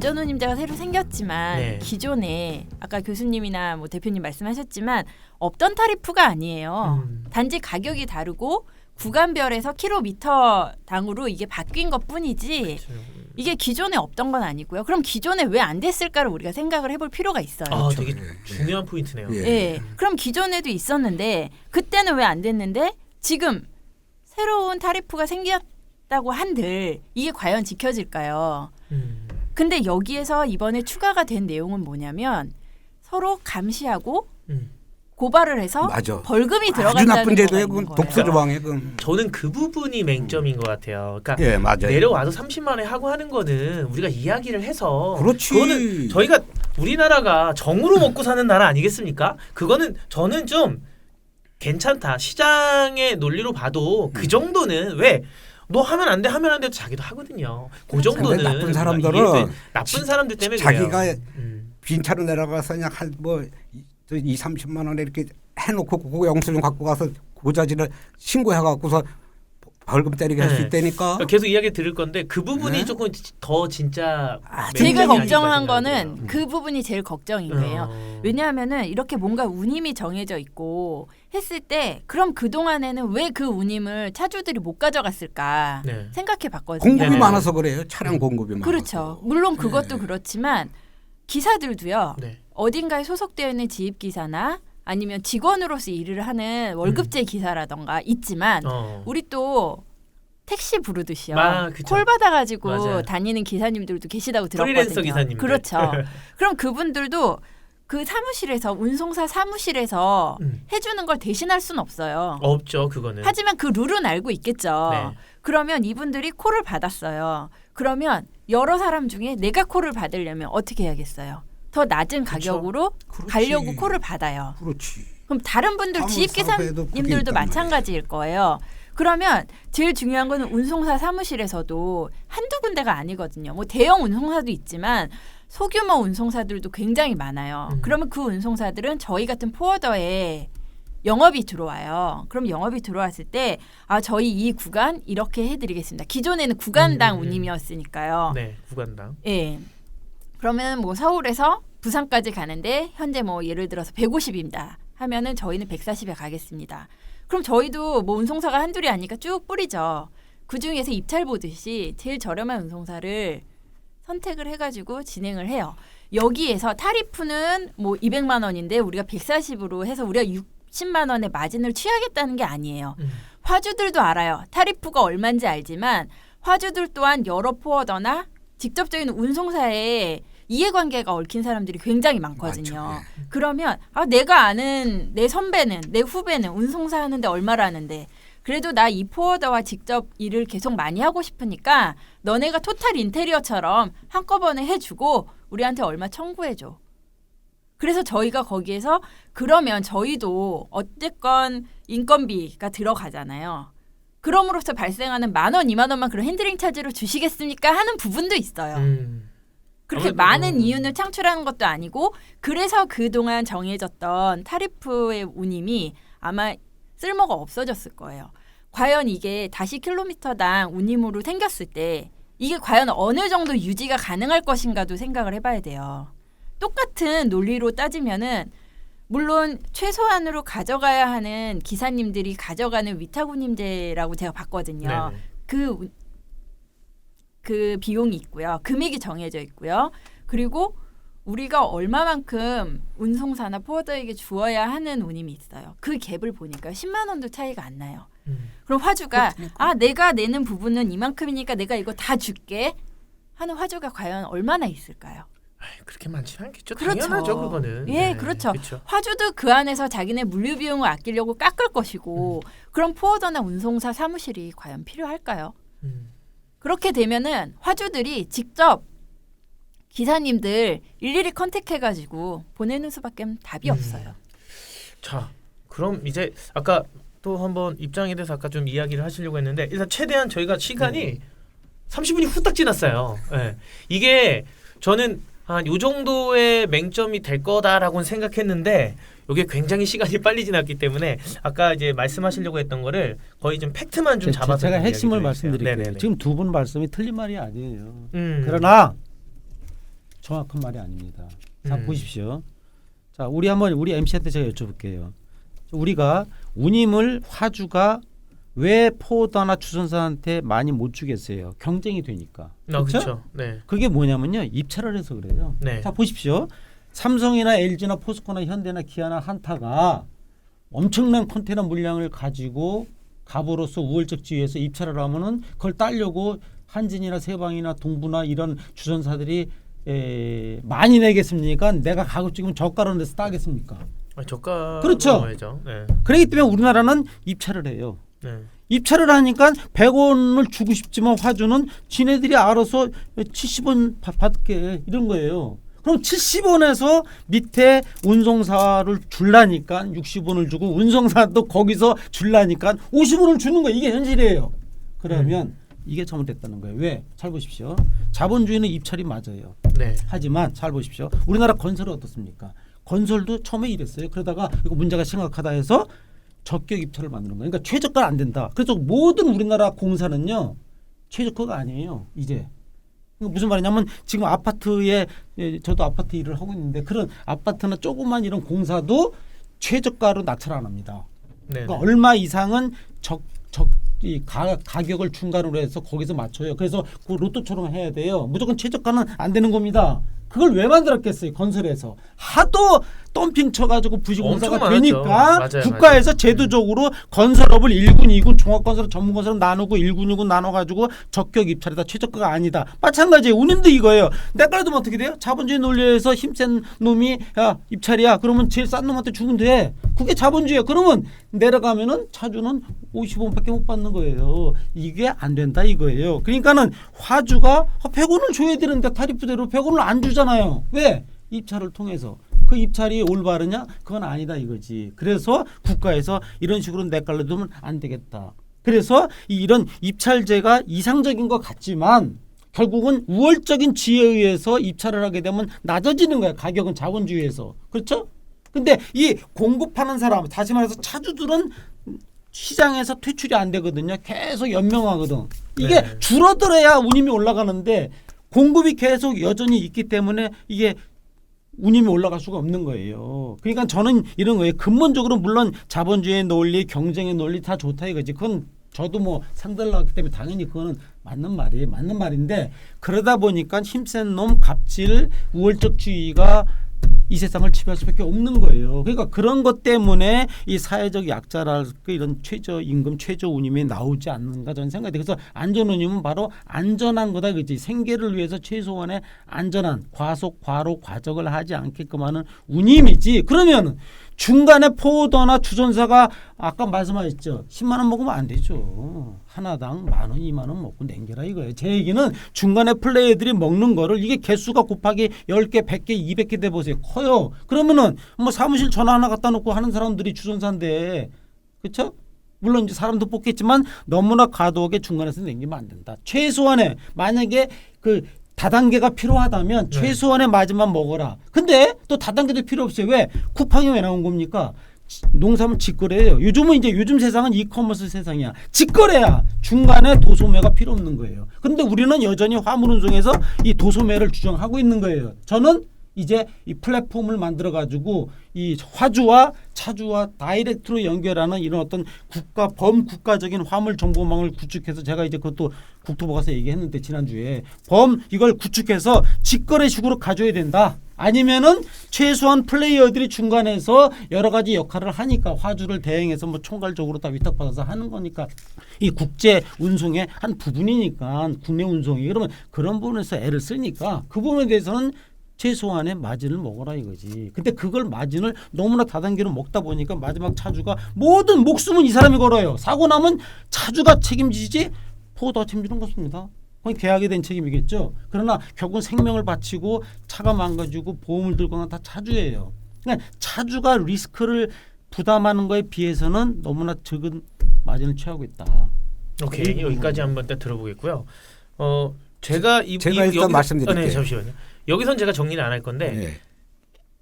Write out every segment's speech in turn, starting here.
안전운임제가 새로 생겼지만 네. 기존에 아까 교수님이나 뭐 대표님 말씀하셨지만 없던 타리프가 아니에요. 단지 가격이 다르고 구간별에서 킬로미터당으로 이게 바뀐 것뿐이지 그렇죠. 이게 기존에 없던 건 아니고요. 그럼 기존에 왜 안 됐을까를 우리가 생각을 해볼 필요가 있어요. 아, 그렇죠. 되게 중요한 포인트네요. 예. 예. 그럼 기존에도 있었는데 그때는 왜 안 됐는데 지금 새로운 타리프가 생겼다고 한들 이게 과연 지켜질까요? 근데 여기에서 이번에 추가가 된 내용은 뭐냐면 서로 감시하고 고발을 해서 맞아. 벌금이 아주 들어간다는 나쁜 제도에 거가 있는 그 거예요. 독소 조항에 그. 저는 그 부분이 맹점인 것 같아요. 그러니까 예, 맞아요. 내려와서 30만 원에 하고 하는 거는 우리가 이야기를 해서 그렇지. 그거는 저희가 우리나라가 정으로 먹고 사는 나라 아니겠습니까? 그거는 저는 좀 괜찮다. 시장의 논리로 봐도 그 정도는 왜 너 하면 안 돼 하면 안 돼 자기도 하거든요. 그 정도는 근데 나쁜 사람들은 나쁜 사람들 때문에 자기가 그래요. 빈차로 내려가서 그냥 한뭐 20-30만 원에 이렇게 해놓고 그거 영수증 갖고 가서 고자질을 신고해갖고서 벌금 때리게 할 수 네. 있다니까. 계속 이야기 들을 건데 그 부분이 네? 조금 더 진짜 제가 맹점이 걱정한 아닐까 거는 생각이 그 부분이 제일 걱정인 들어요. 거예요. 왜냐하면은 이렇게 뭔가 운임이 정해져 있고 했을 때 그럼 그 동안에는 왜 그 운임을 차주들이 못 가져갔을까 네. 생각해 봤거든요. 공급이 네네. 많아서 그래요. 차량 공급이 많아서. 그렇죠. 물론 그것도 그렇지만 기사들도요. 네. 어딘가에 소속되어 있는 지입 기사나 아니면 직원으로서 일을 하는 월급제 기사라던가 있지만 우리 또 택시 부르듯이요. 그쵸. 콜 받아가지고 맞아요. 다니는 기사님들도 계시다고 들었거든요. 프리랜서 기사님들. 그렇죠. 그럼 그분들도 그 사무실에서 운송사 사무실에서 해주는 걸 대신할 수는 없어요. 없죠 그거는. 하지만 그 룰은 알고 있겠죠. 네. 그러면 이분들이 콜을 받았어요. 그러면 여러 사람 중에 내가 콜을 받으려면 어떻게 해야겠어요? 더 낮은 가격으로 그렇지. 가려고 콜을 받아요. 그렇지. 그럼 다른 분들 화물 지입 사업에도 그게 기사님들도 있단 마찬가지일 거예요. 그러면 제일 중요한 거는 운송사 사무실에서도 한두 군데가 아니거든요. 뭐 대형 운송사도 있지만 소규모 운송사들도 굉장히 많아요. 그러면 그 운송사들은 저희 같은 포워더에 영업이 들어와요. 그럼 영업이 들어왔을 때 저희 이 구간 이렇게 해드리겠습니다. 기존에는 구간당 운임이었으니까요. 네 구간당. 예. 그러면 뭐 서울에서 부산까지 가는데 현재 뭐 예를 들어서 150입니다. 하면은 저희는 140에 가겠습니다. 그럼 저희도 뭐 운송사가 한둘이 아니니까 쭉 뿌리죠. 그 중에서 입찰 보듯이 제일 저렴한 운송사를 선택을 해가지고 진행을 해요. 여기에서 타리프는 뭐 200만 원인데 우리가 140으로 해서 우리가 60만 원의 마진을 취하겠다는 게 아니에요. 화주들도 알아요. 타리프가 얼마인지 알지만 화주들 또한 여러 포워더나 직접적인 운송사에 이해관계가 얽힌 사람들이 굉장히 많거든요. 맞죠. 그러면 내가 아는 내 선배는 내 후배는 운송사 하는데 얼마라는데 그래도 나 이 포워더와 직접 일을 계속 많이 하고 싶으니까 너네가 토탈 인테리어처럼 한꺼번에 해주고 우리한테 얼마 청구해줘. 그래서 저희가 거기에서 그러면 저희도 어쨌건 인건비가 들어가잖아요. 그럼으로써 발생하는 10,000원, 20,000원만 그런 핸들링 차지로 주시겠습니까? 하는 부분도 있어요. 그렇게 아무래도, 많은 이윤을 창출하는 것도 아니고 그래서 그동안 정해졌던 타리프의 운임이 아마 쓸모가 없어졌을 거예요. 과연 이게 다시 킬로미터당 운임으로 생겼을 때 이게 과연 어느 정도 유지가 가능할 것인가도 생각을 해봐야 돼요. 똑같은 논리로 따지면은 물론 최소한으로 가져가야 하는 기사님들이 가져가는 위탁운임제라고 제가 봤거든요. 그 비용이 있고요. 금액이 정해져 있고요. 그리고 우리가 얼마만큼 운송사나 포워더에게 주어야 하는 운임이 있어요. 그 갭을 보니까 10만 원도 차이가 안 나요. 그럼 화주가 내가 내는 부분은 이만큼이니까 내가 이거 다 줄게 하는 화주가 과연 얼마나 있을까요? 그렇게 많지는 않겠죠. 그렇죠. 당연하죠 그거는. 예, 네, 그렇죠. 그렇죠. 화주도 그 안에서 자기네 물류 비용을 아끼려고 깎을 것이고 그럼 포워더나 운송사 사무실이 과연 필요할까요? 그렇게 되면은 화주들이 직접 기사님들 일일이 컨택해가지고 보내는 수밖에 답이 없어요. 자, 그럼 이제 아까 또 한번 입장에 대해서 아까 좀 이야기를 하시려고 했는데 일단 최대한 저희가 시간이 30분이 후딱 지났어요. 네. 이게 저는 한 요 정도의 맹점이 될 거다라고는 생각했는데 이게 굉장히 시간이 빨리 지났기 때문에 아까 이제 말씀하시려고 했던 거를 거의 좀 팩트만 좀 잡아서 제가 좀 핵심을 이야기 좀 해주세요. 말씀드릴게요. 네네네. 지금 두 분 말씀이 틀린 말이 아니에요. 그러나 그러나 정확한 말이 아닙니다. 자 음. 보십시오. 자 우리 MC한테 제가 여쭤볼게요. 우리가 운임을 화주가 왜 포더나 주선사한테 많이 못 주겠어요? 경쟁이 되니까. 그렇죠. 네. 그게 뭐냐면요. 입찰을 해서 그래요. 네. 자 보십시오. 삼성이나 LG나 포스코나 현대나 기아나 한타가 엄청난 컨테이너 물량을 가지고 갑으로서 우월적 지위에서 입찰을 하면은 그걸 따려고 한진이나 세방이나 동부나 이런 주선사들이 많이 내겠습니까? 내가 가격 찍으면 저가로 내서 따겠습니까? 저가 그렇죠. 먹어야죠. 네. 그렇기 때문에 우리나라는 입찰을 해요. 네. 입찰을 하니까 100원을 주고 싶지만 화주는 지네들이 알아서 70원 받게 이런 거예요. 그럼 70원에서 밑에 운송사를 줄라니까 60원을 주고 운송사도 거기서 줄라니까 50원을 주는 거예요. 이게 현실이에요. 그러면 이게 잘못됐다는 거예요. 왜? 잘 보십시오. 자본주의는 입찰이 맞아요. 네. 하지만 잘 보십시오. 우리나라 건설은 어떻습니까? 건설도 처음에 이랬어요. 그러다가 이거 문제가 심각하다 해서 적격 입찰을 만드는 거예요. 그러니까 최저가는 안 된다. 그래서 모든 우리나라 공사는요. 최저가가 아니에요. 이제. 무슨 말이냐면 지금 아파트에 저도 아파트 일을 하고 있는데 그런 아파트나 조그만 이런 공사도 최저가로 낙찰 안 합니다. 네. 그러니까 얼마 이상은 이 가격을 중간으로 해서 거기서 맞춰요. 그래서 그 로또처럼 해야 돼요. 무조건 최저가는 안 되는 겁니다. 그걸 왜 만들었겠어요? 건설에서 하도 덤핑 쳐가지고 부실공사가 엄청 되니까 많았죠. 맞아요, 국가에서 맞아요. 제도적으로 건설업을 1군, 2군, 종합건설, 전문건설을 나누고 1군, 2군 나눠가지고 적격 입찰이다. 최저가가 아니다. 마찬가지예요. 운임도 이거예요. 내가 면 어떻게 돼요? 자본주의 논리에서 힘센 놈이 야 입찰이야. 그러면 제일 싼 놈한테 주면 돼. 그게 자본주의예요. 그러면 내려가면은 차주는 50원밖에 못 받는 거예요. 이게 안 된다 이거예요. 그러니까는 화주가 100원을 줘야 되는데 타리프대로 100원을 안 주잖아요. 왜? 입찰을 통해서. 그 입찰이 올바르냐? 그건 아니다 이거지. 그래서 국가에서 이런 식으로 내깔려 두면 안 되겠다. 그래서 이런 입찰제가 이상적인 것 같지만 결국은 우월적인 지혜에 의해서 입찰을 하게 되면 낮아지는 거야. 가격은 자본주의에서. 그렇죠? 근데 이 공급하는 사람, 다시 말해서 차주들은 시장에서 퇴출이 안 되거든요. 계속 연명하거든. 이게 네. 줄어들어야 운임이 올라가는데 공급이 계속 여전히 있기 때문에 이게 운임이 올라갈 수가 없는 거예요. 그러니까 저는 이런 거예요. 근본적으로 물론 자본주의의 논리, 경쟁의 논리 다 좋다 이거지. 그건 저도 뭐 상달나기 때문에 당연히 그거는 맞는 말이에요. 맞는 말인데 그러다 보니까 힘센 놈, 갑질, 우월적주의가 이 세상을 지배할 수밖에 없는 거예요. 그러니까 그런 것 때문에 이 사회적 약자랄 이런 최저임금, 최저운임이 나오지 않는가 저는 생각이 돼요. 그래서 안전운임은 바로 안전한 거다. 그렇지. 생계를 위해서 최소한의 안전한 과속, 과로, 과적을 하지 않게끔 하는 운임이지. 그러면 중간에 포더나 주전사가 아까 말씀하셨죠. 10만 원 먹으면 안 되죠. 하나당 10,000원, 20,000원 먹고 냉겨라 이거예요. 제 얘기는 중간에 플레이어들이 먹는 거를 이게 개수가 곱하기 10개, 100개, 200개 돼 보세요. 커요. 그러면은 뭐 사무실 전화 하나 갖다 놓고 하는 사람들이 주전사인데 그렇죠? 물론 이제 사람도 뽑겠지만 너무나 과도하게 중간에서 냉기면 안 된다. 최소한의 만약에 그 다단계가 필요하다면 네. 최소한의 마지막 먹어라. 근데 또 다단계도 필요 없어요. 왜? 쿠팡이 왜 나온 겁니까? 농산물 직거래예요. 요즘 세상은 이커머스 세상이야. 직거래야. 중간에 도소매가 필요 없는 거예요. 근데 우리는 여전히 화물 운송에서 이 도소매를 주장하고 있는 거예요. 저는 이제 이 플랫폼을 만들어 가지고 이 화주와 차주와 다이렉트로 연결하는 이런 어떤 범국가적인 화물 정보망을 구축해서 제가 이제 그것도 국토부 가서 얘기했는데 지난주에 이걸 구축해서 직거래식으로 가져야 된다. 아니면은 최소한 플레이어들이 중간에서 여러 가지 역할을 하니까 화주를 대행해서 뭐 총괄적으로 다 위탁받아서 하는 거니까 이 국제 운송의 한 부분이니까 국내 운송이 그러면 그런 부분에서 애를 쓰니까 그 부분에 대해서는 최소한의 마진을 먹어라 이거지. 근데 그걸 마진을 너무나 다단계로 먹다 보니까 마지막 차주가 모든 목숨은 이 사람이 걸어요. 사고 나면 차주가 책임지지 포도가 책임지는 것입니다. 그건 계약에 대한 책임이겠죠. 그러나 결국은 생명을 바치고 차가 망가지고 보험을 들거나 다 차주예요. 그러니까 차주가 리스크를 부담하는 거에 비해서는 너무나 적은 마진을 취하고 있다. 오케이. 여기까지 한번 딱 들어보겠고요. 제가 일단 말씀드릴게요. 네, 잠시만요. 여기선 제가 정리는 안 할 건데 네.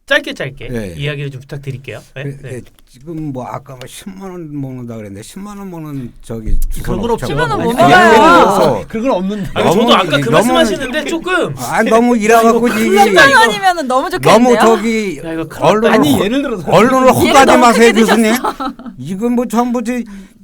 짧게 네. 이야기를 좀 부탁드릴게요. 네. 그, 네. 지금 뭐 아까 뭐 10만 원 먹는다 그랬는데 10만 원 먹는 저기 그런 건 없죠. 10만 원못 아니, 먹어요. 그런 건 없는데. 아니, 저도 너무 아까 그 너무- 말씀하시는데 조금 아 너무 일해갖고 10만 원이면 너무 좋겠는데요. 너무 저기 야, 이거 큰일 언론을 아니 예를 들어서 언론을 헛가지 너무 마세요 크게 교수님. 이건 뭐 전부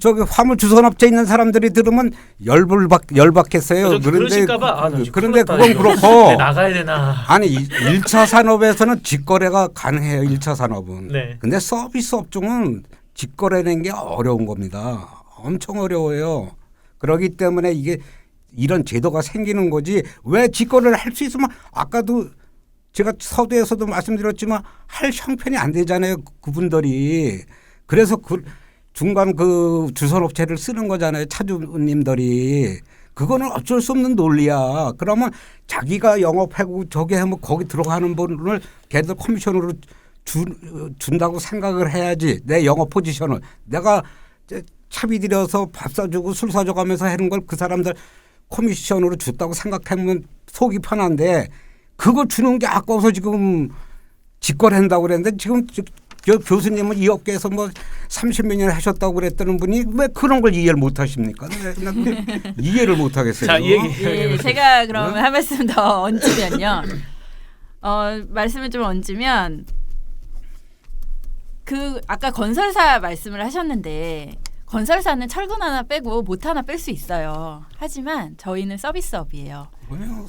저기 화물 주선업체 있는 사람들이 들으면 열받겠어요. 그러실까봐 아, 나 지금 그런데 큰일 났다, 그건 이거. 그렇고 네, 나가야 되나? 아니 1차 산업에서는 직거래가 가능해요. 1차 산업은. 네. 근데 서비스 업종은 직거래라는 게 어려운 겁니다. 엄청 어려워요. 그렇기 때문에 이게 이런 제도가 생기는 거지. 왜 직거래를 할 수 있으면 아까도 제가 서두에서도 말씀드렸지만 할 형편이 안 되잖아요. 그분들이. 그래서 그 중간 그 주선업체를 쓰는 거잖아요. 차주님들이. 그거는 어쩔 수 없는 논리야. 그러면 자기가 영업하고 저기 하면 거기 들어가는 분을 걔들 커미션으로 준다고 생각을 해야지. 내 영업 포지션을. 내가 차비 들여서 밥 사주고 술 사줘가면서 하는 걸 그 사람들 커미션으로 줬다고 생각하면 속이 편한데 그거 주는 게 아까워서 지금 직거래한다고 그랬는데 지금 교수님은 이 업계에서 뭐 30몇 년 하셨다고 그랬다는 분이 왜 그런 걸 이해를 못 하십니까? 이해를 못 하겠어요. 자, 이 얘기. 예, 제가 그러면 한 말씀 더 얹으면요. 말씀을 좀 얹으면 그 아까 건설사 말씀을 하셨는데 건설사는 철근 하나 빼고 못 하나 뺄 수 있어요. 하지만 저희는 서비스업이에요.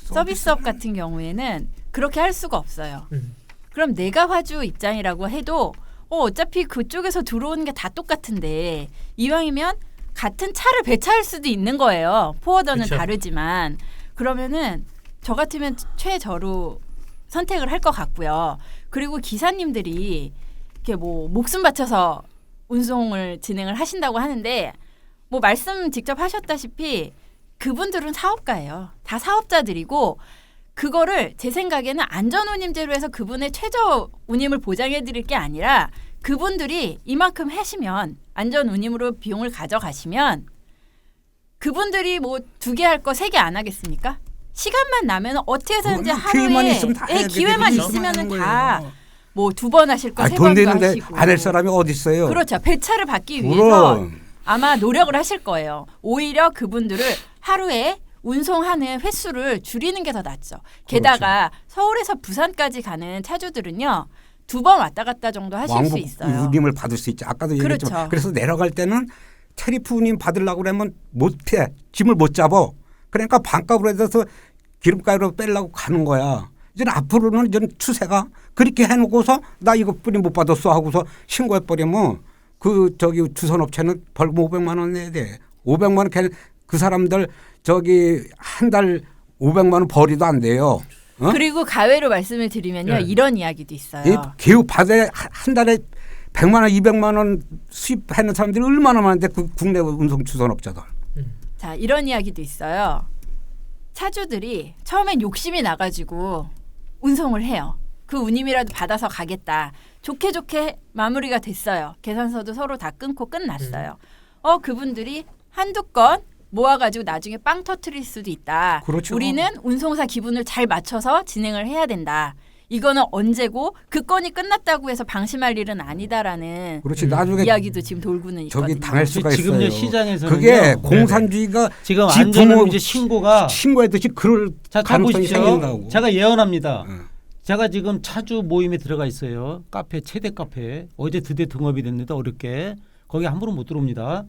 서비스업 같은 경우에는 그렇게 할 수가 없어요. 그럼 내가 화주 입장이라고 해도 어차피 그쪽에서 들어오는 게 다 똑같은데 이왕이면 같은 차를 배차할 수도 있는 거예요. 포워더는 그쵸. 다르지만 그러면은 저 같으면 최저로 선택을 할 것 같고요. 그리고 기사님들이 이렇게 뭐 목숨 바쳐서 운송을 진행을 하신다고 하는데 뭐 말씀 직접 하셨다시피 그분들은 사업가예요. 다 사업자들이고 그거를 제 생각에는 안전운임제로 해서 그분의 최저 운임을 보장해 드릴 게 아니라 그분들이 이만큼 하시면 안전운임으로 비용을 가져가시면 그분들이 뭐 2개 할 거 3개 안 하겠습니까? 시간만 나면 어떻게 해서든지 기회만 하루에 있으면 다 해야 기회만 되겠죠. 있으면은 하는 다 거예요. 뭐 2번 하실 거 3번도 돈 되는데 하시고 안 할 사람이 어디 있어요? 그렇죠. 배차를 받기 위해서 그럼. 아마 노력을 하실 거예요. 오히려 그분들을 하루에 운송하는 횟수를 줄이는 게 더 낫죠. 게다가 서울에서 부산까지 가는 차주들은요. 2번 왔다 갔다 정도 하실 수 있어요. 왕복 운임을 받을 수 있죠. 아까도 얘기했지만 그렇죠. 그래서 내려갈 때는 테리프 운임 받으려고 그러면 못해. 짐을 못 잡아. 그러니까 반값으로 해서 기름가로 빼려고 가는 거야. 이제 앞으로는 이제 추세가 그렇게 해놓고서 나 이것뿐이 못 받았어 하고서 신고해버리면 그 저기 주선업체는 벌금 500만 원 내야 돼. 500만 원 그 사람들 저기 한 달 500만 원 벌이도 안 돼요. 어? 그리고 가외로 말씀을 드리면요. 네. 이런 이야기도 있어요. 이 개우 받아야 한 달에 100만 원, 200만 원 수입하는 사람들이 얼마나 많은데 그 국내 운송 주선업자들. 자, 이런 이야기도 있어요. 차주들이 처음엔 욕심이 나가지고 운송을 해요. 그 운임이라도 받아서 가겠다. 좋게 좋게 마무리가 됐어요. 계산서도 서로 다 끊고 끝났어요. 그분들이 한두 건 모아가지고 나중에 빵 터트릴 수도 있다. 그렇죠. 우리는 운송사 기분을 잘 맞춰서 진행을 해야 된다. 이거는 언제고 그 건이 끝났다고 해서 방심할 일은 아니다라는 그렇지. 나중에 이야기도 지금 돌고는 있거든요. 저기 당할 수가 있어요. 지금요 시장에서는요. 그게 공산주의가 지금 지 안전운임제 신고가 신고했듯이 그럴 자 가능성이 보십시오. 생긴다고. 제가 예언합니다. 응. 제가 지금 차주 모임에 들어가 있어요. 카페 최대 카페. 어제 드디어 등업이 됐는데 어렵게 거기 함부로 못 들어옵니다.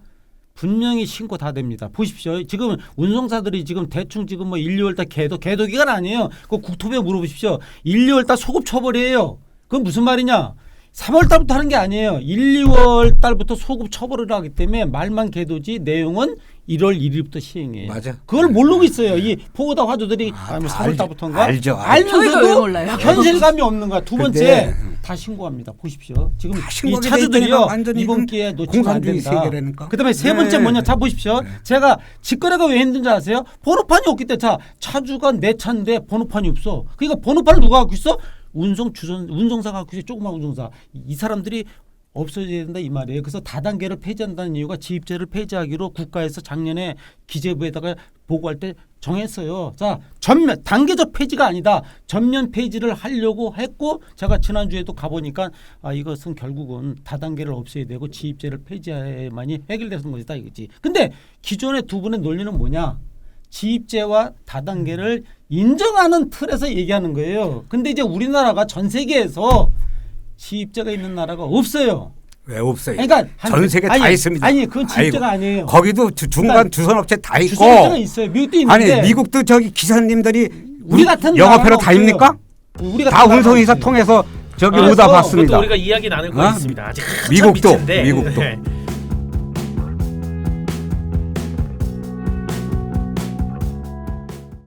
분명히 신고 다 됩니다. 보십시오. 지금 운송사들이 지금 대충 지금 뭐 1, 2월 달 개도 기간 아니에요. 그 국토부에 물어보십시오. 1, 2월 달 소급 처벌이에요. 그건 무슨 말이냐? 3월 달부터 하는 게 아니에요. 1, 2월 달부터 소급 처벌을 하기 때문에 말만 개도지 내용은 1월 1일부터 시행해요. 맞아. 그걸 모르고 있어요. 이 포고다 화주들이 뭐 3월 달부터인가? 알죠. 저희가 왜 알면서도 몰라요? 현실감이 없는 거야. 두 번째 근데, 다 신고합니다. 보십시오. 지금 다 이 신고하게 차주들이요. 돼 있다니까 완전히 이번 이건 기회에 놓치면 안 공산주의 된다. 세계라니까. 그다음에 세 번째 네. 뭐냐? 자 보십시오. 제가 직거래가 왜 힘든지 아세요? 번호판이 없기 때문에 자 차주가 내 차인데 번호판이 없어. 그러니까 번호판을 누가 갖고 있어? 운송사가 갖고 있어. 조그만 운송사. 이 사람들이 없어져야 된다 이 말이에요. 그래서 다단계를 폐지한다는 이유가 지입제를 폐지하기로 국가에서 작년에 기재부에다가 보고할 때 정했어요. 자, 전면 단계적 폐지가 아니다. 전면 폐지를 하려고 했고 제가 지난주에도 가보니까 이것은 결국은 다단계를 없애야 되고 지입제를 폐지해야만이 해결되는 것이다 이거지. 근데 기존의 두 분의 논리는 뭐냐? 지입제와 다단계를 인정하는 틀에서 얘기하는 거예요. 근데 이제 우리나라가 전 세계에서 지입제가 있는 나라가 없어요. 왜 없어요? 그러니까 전 세계 다 있습니다. 아니 그건 지입제가 아니에요. 거기도 중간 그러니까 주선업체 다 있고. 주선업체가 있어요. 미국도 있는데. 아니 미국도 저기 기사님들이 우리 같은 영업회로 나라는 다 입니까? 우리 다 같은 운송회사 나라는 통해서 저기 그래서 오다 그것도 봤습니다. 우리가 이야기 나눌 거 어? 있습니다. 아직 한참 미국도, 밑인데. 미국도. 네.